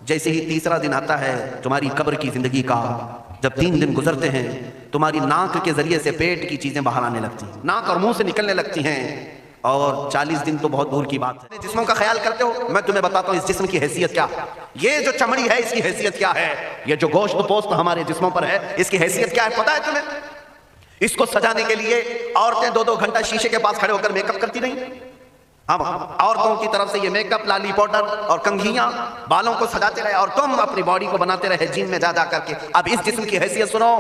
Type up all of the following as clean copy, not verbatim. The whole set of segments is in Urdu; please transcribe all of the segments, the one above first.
جیسے ہی تیسرا دن آتا ہے تمہاری قبر کی زندگی کا، جب 3 دن گزرتے ہیں تمہاری ناک کے ذریعے سے پیٹ کی چیزیں باہر آنے لگتی ہیں، ناک اور منہ سے نکلنے لگتی ہیں، اور 40 دن تو بہت دور کی بات ہے۔ جسموں کا خیال کرتے ہو، میں تمہیں بتاتا ہوں اس جسم کی حیثیت کیا ہے، یہ جو چمڑی ہے اس کی حیثیت کیا ہے، یہ جو گوشت پوست ہمارے جسموں پر ہے اس کی حیثیت کیا ہے پتہ ہے تمہیں؟ اس کو سجانے کے لیے عورتیں 2-2 گھنٹہ شیشے کے پاس کھڑے ہو کر میک اپ کرتی رہیں۔ اب عورتوں کی طرف سے یہ میک اپ، لالی پاؤڈر اور کنگھیاں بالوں کو سجاتے رہے، اور تم اپنی باڈی کو بناتے رہے جم میں جا کر کے۔ اب اس جسم کی حیثیت سنو،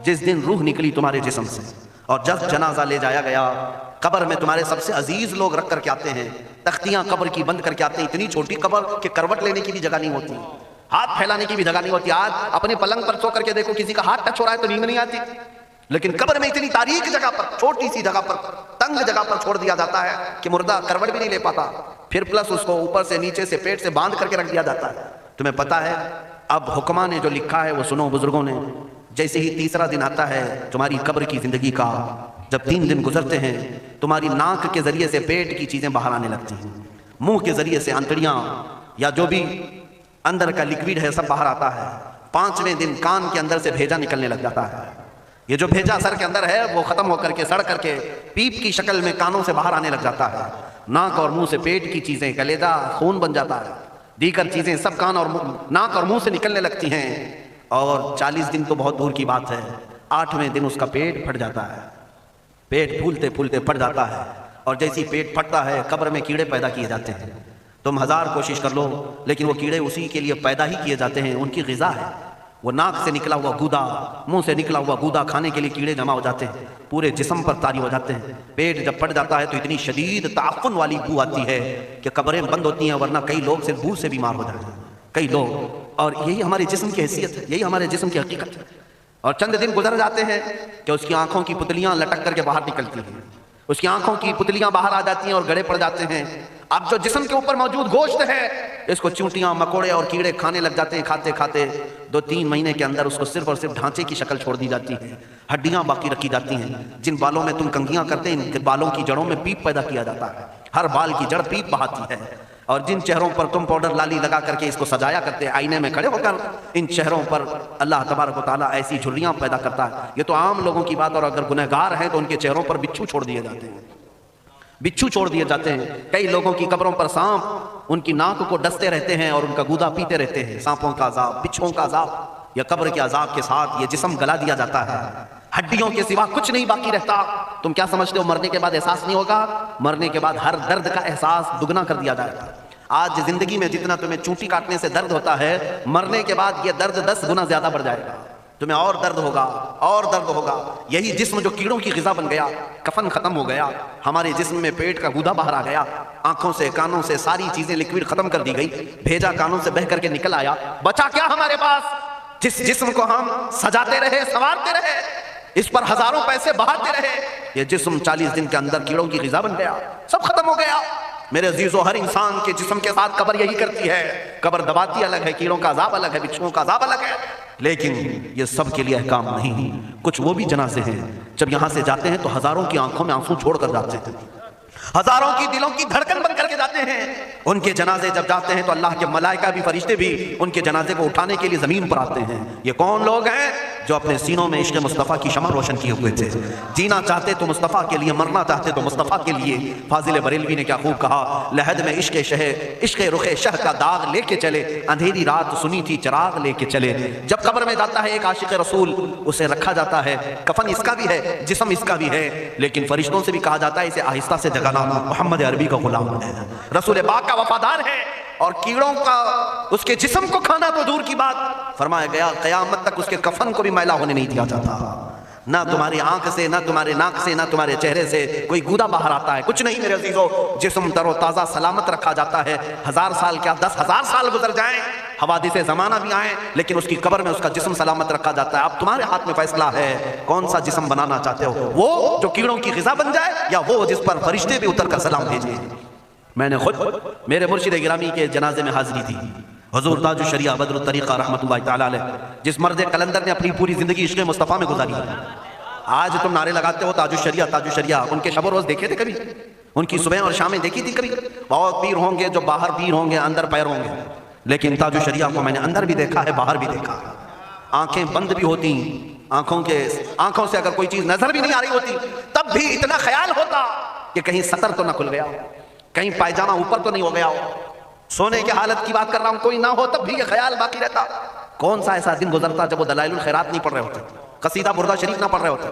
جس دن روح نکلی تمہارے جسم سے اور جب جنازہ لے جایا گیا، قبر میں تمہارے سب سے عزیز لوگ رکھ کر کے آتے ہیں، تختیاں قبر کی بند کر کے آتے ہیں، اتنی چھوٹی قبر کہ کروٹ لینے کی بھی جگہ نہیں ہوتی، ہاتھ پھیلانے کی بھی جگہ نہیں ہوتی۔ آج اپنے پلنگ پر سو کر کے دیکھو، کسی کا ہاتھ ٹچ ہو رہا ہے تو نیند نہیں آتی، لیکن قبر میں اتنی تاریک جگہ پر، چھوٹی سی جگہ پر، تنگ جگہ پر چھوڑ دیا جاتا ہے کہ مردہ کروٹ بھی نہیں لے پاتا، پھر پلس اس کو اوپر سے نیچے سے پیٹ سے باندھ کر کے رکھ دیا جاتا ہے۔ تمہیں پتا ہے اب حکماں نے جو لکھا ہے وہ سنو بزرگوں نے، جیسے ہی تیسرا دن آتا ہے تمہاری قبر کی زندگی کا، جب 3 دن گزرتے ہیں تمہاری ناک کے ذریعے سے پیٹ کی چیزیں باہر آنے لگتی ہیں، منہ کے ذریعے سے انتڑیاں یا جو بھی اندر کا لکوڈ ہے سب باہر آتا ہے۔ 5ویں دن کان کے اندر سے بھیجا نکلنے لگ جاتا ہے، یہ جو بھیجا سر کے اندر ہے وہ ختم ہو کر کے سڑ کر کے پیپ کی شکل میں کانوں سے باہر آنے لگ جاتا ہے۔ ناک اور منہ سے پیٹ کی چیزیں، کلیجہ خون بن جاتا ہے، دیگر چیزیں سب کان اور ناک اور منہ سے نکلنے لگتی ہیں، اور 40 دن تو بہت دور کی بات ہے، 8ویں دن اس کا پیٹ پھٹ جاتا ہے، پیٹ پھولتے پھولتے پھٹ جاتا ہے، اور جیسی پیٹ پھٹتا ہے قبر میں کیڑے پیدا کیے جاتے ہیں۔ تم 1000 کوشش کر لو لیکن وہ کیڑے اسی کے لیے پیدا ہی کیے جاتے ہیں، ان کی غذا ہے۔ وہ ناک سے نکلا ہوا گودا، منہ سے نکلا ہوا گودا کھانے کے لیے کیڑے جمع ہو جاتے ہیں، پورے جسم پر طاری ہو جاتے ہیں۔ پیٹ جب پھٹ جاتا ہے تو اتنی شدید تعفن والی بو آتی ہے کہ قبریں بند ہوتی ہیں، ورنہ کئی لوگ صرف بو سے بیمار ہو جاتے ہیں، کئی لوگ۔ اور یہی ہمارے جسم کی حیثیت ہے، یہی ہمارے جسم کی حقیقت ہے۔ اور چند دن گزر جاتے ہیں کہ اس کی آنکھوں کی پتلیاں لٹک کر کے باہر نکلتی ہیں، اس کی آنکھوں کی پتلیاں باہر آ جاتی ہیں اور گڑے پڑ جاتے ہیں۔ اب جو جسم کے اوپر موجود گوشت ہے اس کو چونٹیاں، مکوڑے اور کیڑے کھانے لگ جاتے ہیں، کھاتے کھاتے 2-3 مہینے کے اندر اس کو صرف اور صرف ڈھانچے کی شکل چھوڑ دی جاتی ہے، ہڈیاں باقی رکھی جاتی ہیں۔ جن بالوں میں تم کنگھیاں کرتے ہیں ان بالوں کی جڑوں میں پیپ پیدا کیا جاتا ہے، ہر بال کی جڑ پیپ بہاتی ہے۔ اور جن چہروں پر تم پاؤڈر لالی لگا کر کے اس کو سجایا کرتے ہیں آئینے میں کھڑے ہو کر، ان چہروں پر اللہ تبارک و تعالیٰ ایسی جھریاں پیدا کرتا ہے۔ یہ تو عام لوگوں کی بات، اور اگر گنہگار ہیں تو ان کے چہروں پر بچھو چھوڑ دیے جاتے ہیں، بچھو چھوڑ دیے جاتے ہیں۔ کئی لوگوں کی قبروں پر سانپ ان کی ناک کو ڈستے رہتے ہیں اور ان کا گودا پیتے رہتے ہیں۔ سانپوں کا عذاب، بچھوؤں کا عذاب، یا قبر کے عذاب کے ساتھ یہ جسم گلا دیا جاتا ہے، ہڈیوں کے سوا کچھ نہیں باقی رہتا۔ تم کیا سمجھتے ہو مرنے کے بعد احساس نہیں ہوگا؟ مرنے کے بعد ہر درد کا احساس دگنا کر دیا جائے گا۔ آج زندگی میں جتنا تمہیں چونٹی کاٹنے سے درد ہوتا ہے، مرنے کے بعد یہ درد 10 گنا زیادہ بڑھ جائے گا، تمہیں اور درد ہوگا، اور درد ہوگا۔ یہی جسم جو کیڑوں کی غذا بن گیا، کفن ختم ہو گیا، ہمارے جسم میں پیٹ کا گودا باہر آ گیا، آنکھوں سے کانوں سے ساری چیزیں لکوڈ ختم کر دی گئی، بھیجا کانوں سے بہ کر کے نکل آیا، بچا کیا ہمارے پاس؟ جس جسم کو ہم سجاتے رہے، سنوارتے رہے، اس پر ہزاروں پیسے بہاتے رہے، یہ جسم 40 دن کے اندر کیڑوں کی غذا بن گیا، سب ختم ہو گیا۔ میرے عزیزو، ہر انسان کے جسم کے ساتھ قبر یہی کرتی ہے، قبر دباتی الگ ہے، کیڑوں کا عذاب الگ ہے، بچھوؤں کا عذاب الگ ہے، لیکن یہ سب کے لیے احکام نہیں۔ کچھ وہ بھی جنازے ہیں جب یہاں سے جاتے ہیں تو ہزاروں کی آنکھوں میں آنسو چھوڑ کر جاتے ہیں، ہزاروں کی دلوں کی دھڑکن بن کر کے جاتے ہیں۔ ان کے جنازے جب جاتے ہیں تو اللہ کے ملائکہ بھی، فرشتے بھی ان کے جنازے کو اٹھانے کے لیے زمین پر آتے ہیں۔ یہ کون لوگ ہیں؟ جو اپنے سینوں میں عشق مصطفیٰ کی شمع روشن کیے ہوئے تھے، جینا چاہتے تو مصطفیٰ کے لیے، مرنا چاہتے تو مصطفیٰ کے لیے۔ فاضل بریلوی نے کیا خوب کہا، لحد میں عشق رخ شہ کا داغ لے کے چلے، اندھیری رات سنی تھی چراغ لے کے چلے۔ جب قبر میں جاتا ہے ایک عاشق رسول، اسے رکھا جاتا ہے، کفن اس کا بھی ہے، جسم اس کا بھی ہے، لیکن فرشتوں سے بھی کہا جاتا ہے اسے آہستہ سے جگانا، محمد عربی کا غلام ہے، رسول پاک کا وفادار ہے، اور کیڑوں کا اس کے جسم کو کھانا تو دور کی بات، فرمایا گیا قیامت تک اس کے کفن کو بھی میلا ہونے نہیں دیا جاتا۔ نہ تمہاری آنکھ سے، نہ تمہارے ناک سے، نہ تمہارے چہرے سے کوئی گودا باہر آتا ہے، کچھ نہیں میرے عزیزو، جسم تر و تازہ سلامت رکھا جاتا ہے۔ 1000 سال کیا 10,000 سال گزر جائیں، حوادث زمانہ بھی آئیں، لیکن اس کی قبر میں اس کا جسم سلامت رکھا جاتا ہے۔ اب تمہارے ہاتھ میں فیصلہ ہے کون سا جسم بنانا چاہتے ہو، وہ جو کیڑوں کی غذا بن جائے، یا وہ جس پر فرشتے بھی اتر کر سلام بھیجیں۔ میں نے خود میرے مرشد گرامی کے جنازے میں حاضری تھی، حضور تاج الشریعہ بدر الطریقہ رحمۃ اللہ تعالی علیہ، جس مرد کلندر نے اپنی پوری زندگی عشق مصطفیٰ میں گزاری۔ آج تم نعرے لگاتے ہو تاج الشریعہ تاج الشریعہ، ان کے شب و روز دیکھے تھے کبھی؟ ان کی صبح اور شامیں دیکھی تھی کبھی؟ بہت پیر ہوں گے جو باہر پیر ہوں گے، اندر پیر ہوں گے، لیکن تاج شریعہ کو میں نے اندر بھی دیکھا ہے، باہر بھی دیکھا ہے، آنکھیں بند بھی ہوتی، آنکھوں سے اگر کوئی چیز نظر بھی نہیں آ رہی ہوتی تب بھی اتنا خیال ہوتا کہ کہیں سطر تو نہ کھل گیا ہو، کہیں پائجامہ اوپر تو نہیں ہو گیا ہو، سونے کی حالت کی بات کر رہا ہوں، کوئی نہ ہو تب بھی یہ خیال باقی رہتا۔ کون سا ایسا دن گزرتا جب وہ دلائل الخیرات نہیں پڑھ رہے ہوتے، قصیدہ بردہ شریف نہ پڑھ رہے ہوتے،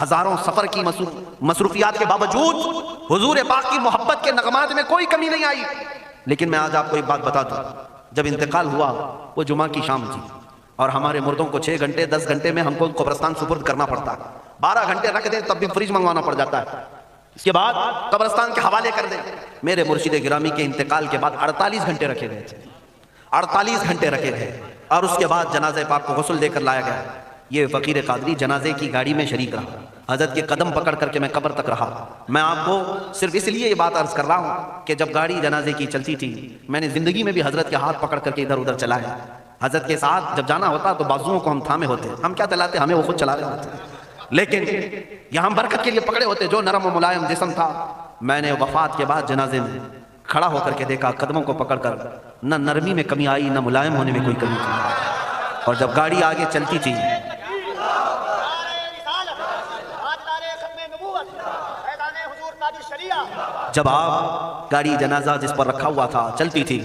ہزاروں سفر کی مصروفیات کے باوجود حضور پاک کی محبت کے نغمات میں کوئی کمی نہیں آئی۔ لیکن میں آج آپ کو ایک بات بتا دوں، جب انتقال ہوا وہ جمعہ کی شام تھی اور ہمارے مردوں کو 6 گھنٹے 10 گھنٹے میں ہم کو قبرستان سپرد کرنا پڑتا ہے، 12 گھنٹے رکھ دیں تب بھی فریج منگوانا پڑ جاتا ہے، اس کے بعد قبرستان کے حوالے کر دیں۔ میرے مرشد گرامی کے انتقال کے بعد 48 گھنٹے رکھے گئے تھے، 48 گھنٹے رکھے گئے، اور اس کے بعد جنازہ پاک کو غسل دے کر لایا گیا۔ یہ فقیر قادری جنازے کی گاڑی میں شریک رہا، حضرت کے قدم پکڑ کر کے میں قبر تک رہا۔ میں آپ کو صرف اس لیے یہ بات عرض کر رہا ہوں کہ جب گاڑی جنازے کی چلتی تھی میں نے زندگی میں بھی حضرت کے ہاتھ پکڑ کر کے ادھر ادھر چلایا۔ حضرت کے ساتھ جب جانا ہوتا تو بازوؤں کو ہم تھامے ہوتے، ہم کیا چلاتے، ہمیں وہ خود چلا رہے ہوتے، لیکن یہاں برکت کے لیے پکڑے ہوتے، جو نرم و ملائم جسم تھا۔ میں نے وفات کے بعد جنازے میں کھڑا ہو کر کے دیکھا، قدموں کو پکڑ کر نہ نرمی میں کمی آئی نہ ملائم ہونے میں کوئی کمی آئی، اور جب گاڑی آگے چلتی تھی جب آپ گاڑی جنازہ جس پر رکھا ہوا تھا چلتی تھی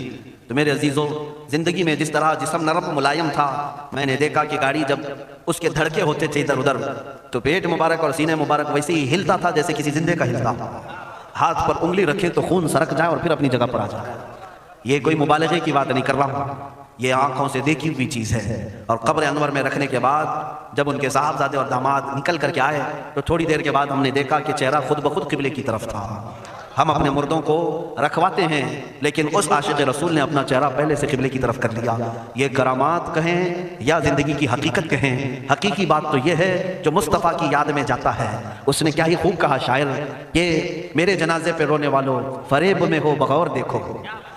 تو میرے عزیزوں زندگی میں جس طرح جسم نرم ملائم تھا، میں نے دیکھا کہ گاڑی جب اس کے دھڑکے ہوتے تھے ادھر ادھر تو پیٹ مبارک اور سینے مبارک ویسے ہی ہلتا تھا جیسے کسی زندے کا ہلتا، ہاتھ پر انگلی رکھے تو خون سرک جائے اور پھر اپنی جگہ پر آ جائے۔ یہ کوئی مبالغے کی بات نہیں کر رہا ہوں، یہ آنکھوں سے دیکھی ہوئی چیز ہے۔ اور قبر انور میں رکھنے کے بعد جب ان کے صاحبزادے اور داماد نکل کر کے آئے تو تھوڑی دیر کے بعد ہم نے دیکھا کہ چہرہ خود بخود قبلے کی طرف تھا۔ ہم اپنے مردوں کو رکھواتے ہیں لیکن اس عاشق رسول نے اپنا چہرہ پہلے سے قبلے کی طرف کر لیا۔ یہ کرامات کہیں یا زندگی کی حقیقت کہیں، حقیقی بات تو یہ ہے جو مصطفیٰ کی یاد میں جاتا ہے۔ اس نے کیا ہی خوب کہا شاعر کہ میرے جنازے پہ رونے والوں فریب میں ہو بغور دیکھو،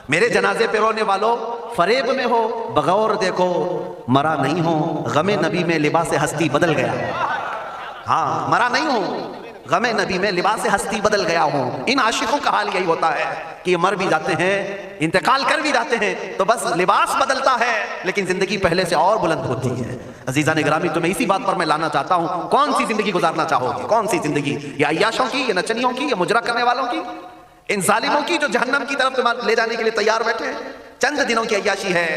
میرے جنازے پہ رونے والوں فریب میں ہو بغور دیکھو، مرا نہیں ہو غم نبی میں لباس ہستی بدل گیا۔ ہاں مرا نہیں ہوں، غم نبی میں لباس ہستی بدل گیا ہوں۔ ان عاشقوں کا حال یہی ہوتا ہے کہ یہ مر بھی جاتے ہیں، انتقال کر بھی جاتے ہیں تو بس لباس بدلتا ہے لیکن زندگی پہلے سے اور بلند ہوتی ہے۔ عزیزان گرامی تمہیں اسی بات پر میں لانا چاہتا ہوں، کون سی زندگی گزارنا چاہو گے؟ کون سی زندگی؟ یا عیاشوں کی، یا نچنیوں کی، یا مجرا کرنے والوں کی، ان ظالموں کی جو جہنم کی طرف تمہیں لے جانے کے لیے تیار بیٹھے ہیں؟ چند دنوں کی عیاشی ہے،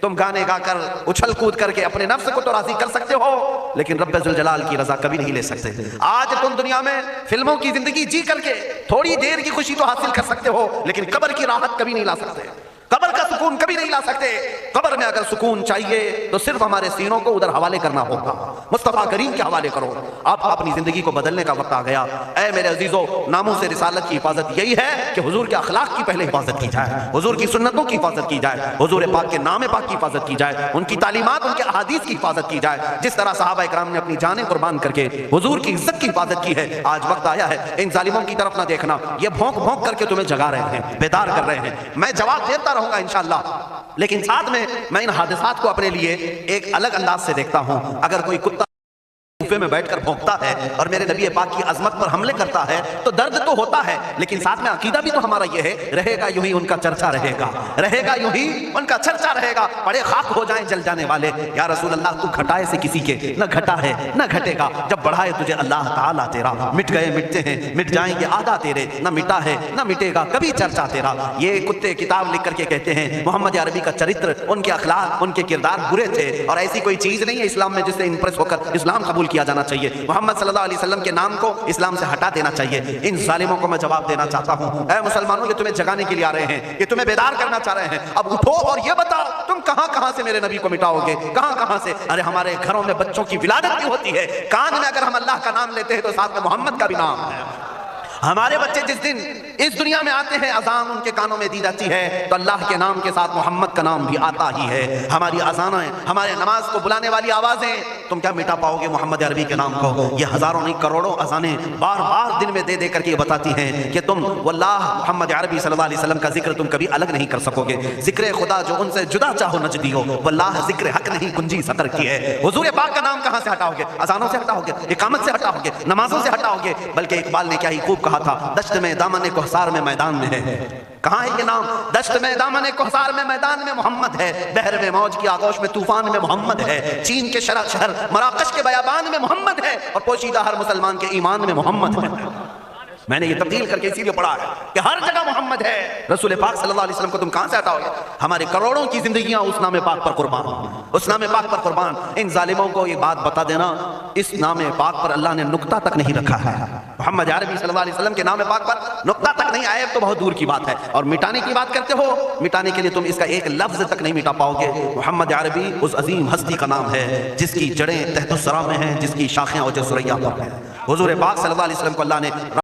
تم گانے گا کر اچھل کود کر کے اپنے نفس کو تو راضی کر سکتے ہو لیکن رب ذوالجلال کی رضا کبھی نہیں لے سکتے۔ آج تم دنیا میں فلموں کی زندگی جی کر کے تھوڑی دیر کی خوشی تو حاصل کر سکتے ہو لیکن قبر کی راحت کبھی نہیں لا سکتے، قبر کا سکون کبھی نہیں لا سکتے۔ قبر میں اگر سکون چاہیے تو صرف ہمارے سینوں کو ادھر حوالے کرنا ہوگا، مصطفیٰ کریم کے حوالے کرو۔ آپ اپنی زندگی کو بدلنے کا وقت آ گیا۔ اے میرے عزیزوں، ناموس رسالت کی حفاظت یہی ہے کہ حضور کے اخلاق کی پہلے حفاظت کی جائے، حضور کی سنتوں کی حفاظت کی جائے، حضور پاک کے نام پاک کی حفاظت کی جائے، ان کی تعلیمات ان کے احادیث کی حفاظت کی جائے، جس طرح صحابہ کرام نے اپنی جانیں قربان کر کے حضور کی عزت کی حفاظت کی ہے۔ آج وقت آیا ہے ان ظالموں کی طرف نہ دیکھنا، یہ بھونک بھونک کر کے تمہیں جگا رہے ہیں، بیدار کر رہے ہیں۔ میں جواب دیتا رہوں گا انشاءاللہ، لیکن ساتھ میں ان حادثات کو اپنے لیے ایک الگ انداز سے دیکھتا ہوں۔ اگر کوئی کتا کوفے میں بیٹھ کر بھونکتا ہے اور میرے نبی پاک کی عظمت پر حملے کرتا ہے تو درد تو ہوتا ہے لیکن ساتھ میں عقیدہ بھی تو ہمارا یہ ہے، رہے گا یوں ہی ان کا چرچا رہے گا، رہے گا یوں ہی ان کا چرچا رہے گا، بڑے خاک ہو جائیں جل جانے والے۔ یا رسول اللہ تو گھٹائے سے کسی کے نہ گھٹا ہے نہ گھٹے گا، جب بڑھائے تجھے اللہ تعالیٰ تیرا، مٹ گئے مٹتے ہیں مٹ جائیں گے آدھا تیرے، نہ مٹا ہے نہ مٹے گا کبھی چرچا تیرا۔ یہ کتے کتاب لکھ کر کے کہتے ہیں محمد عربی کا چرتر، ان کے اخلاق ان کے کردار برے تھے اور ایسی کوئی چیز نہیں ہے اسلام میں جس سے امپریس ہو کر اسلام قبول کیا جانا چاہیے۔ محمد صلی اللہ علیہ وسلم کے نام کو اسلام سے ہٹا دینا چاہیے۔ ان ظالموں کو میں جواب دینا چاہتا ہوں، اے مسلمانوں یہ تمہیں جگانے کے لیے آ رہے ہیں، یہ تمہیں بیدار کرنا چاہ رہے ہیں، اب اٹھو اور یہ بتاؤ تم کہاں کہاں سے میرے نبی کو مٹاؤ گے، کہاں کہاں سے؟ ارے ہمارے گھروں میں بچوں کی ولادت بھی ہوتی ہے، کان میں اگر ہم اللہ کا نام لیتے ہیں تو ساتھ میں محمد کا بھی نام ہے۔ ہمارے بچے جس دن اس دنیا میں آتے ہیں اذان ان کے کانوں میں دی جاتی ہے تو اللہ کے نام کے ساتھ محمد کا نام بھی آتا ہی ہے۔ ہماری اذانیں، ہمارے نماز کو بلانے والی آوازیں، تم کیا مٹا پاؤ گے محمد عربی کے نام کو؟ یہ ہزاروں نہیں کروڑوں اذانیں بار بار دن میں دے دے کر کے یہ بتاتی ہیں کہ تم واللہ محمد عربی صلی اللہ علیہ وسلم کا ذکر تم کبھی الگ نہیں کر سکو گے۔ ذکر خدا جو ان سے جدا چاہو نجدی ہو، واللہ ذکر حق نہیں کنجی سطر کی ہے۔ حضور پاک کا نام کہاں سے ہٹاؤ گے؟ اذانوں سے ہٹاؤ گے، اقامت سے ہٹاؤ گے، نمازوں سے ہٹاؤ گے؟ بلکہ اقبال نے کیا ہی خوب کہا تھا، دشت میں دامن کوہسار میں میدان میں ہے کہاں ہے یہ نام؟ دشت میں دامن کوثر میں میدان میں محمد ہے، بحر میں موج کی آغوش میں طوفان میں محمد ہے، چین کے شہر مراکش کے بیابان میں محمد ہے، اور پوشیدہ ہر مسلمان کے ایمان میں محمد ہے۔ میں نے یہ تبدیل کر کے اسی لیے پڑھا ہے کہ ہر جگہ محمد ہے۔ رسول پاک صلی اللہ علیہ وسلم کو تم کہاں سے عطا ہو گیا؟ ہمارے کروڑوں کی زندگیاں اس نام پاک پر قربان، اس نام پاک پر قربان۔ ان ظالموں کو یہ بات بتا دینا، اس نام پاک پر اللہ نے نقطہ تک نہیں رکھا ہے۔ محمد عربی صلی اللہ علیہ وسلم کے نام پاک پر نقطہ تک نہیں آئے تو بہت دور کی بات ہے، اور مٹانے کی بات کرتے ہو، مٹانے کے لیے تم اس کا ایک لفظ تک نہیں مٹا پاؤ گے۔ محمد عربی اس عظیم ہستی کا نام ہے جس کی جڑیں تحت الثری میں ہیں، جس کی شاخیں اوج ثریا پر ہیں۔ حضور پاک صلی اللہ علیہ وسلم کو اللہ نے